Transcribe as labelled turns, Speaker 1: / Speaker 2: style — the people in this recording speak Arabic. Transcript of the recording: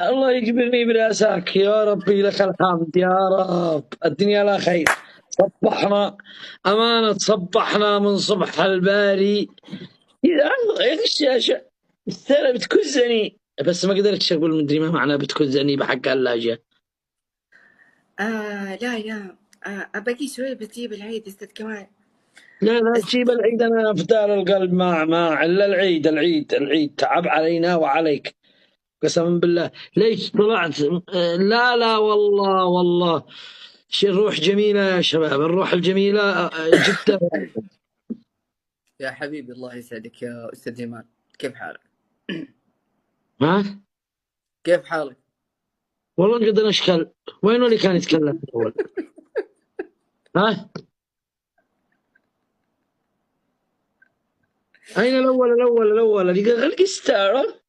Speaker 1: الله يجبرني براسك يا ربي، لك الحمد يا رب. الدنيا لا خير. صبحنا أمانة، صبحنا من صبح الباري. يا أخي الشاشة السنة بتكزني، بس ما قدرتش أقول مدري ما معنى بتكزني بحق اللاجة.
Speaker 2: لا يا باقي شوي بتجيب العيد استاذ كمال.
Speaker 1: لا تجيب العيد، أنا فدار القلب ما إلا العيد. العيد تعب علينا وعليك قسما بالله. ليش طلعت؟ لا والله الروح جميلة يا شباب، الروح الجميلة جدا.
Speaker 2: يا حبيبي الله يسعدك يا استاذ جمال، كيف حالك؟
Speaker 1: ها
Speaker 2: كيف حالك؟
Speaker 1: والله نقدر نشكل. وين اللي كان يتكلم أول؟ ها أين الأول اللي قال لك استارة؟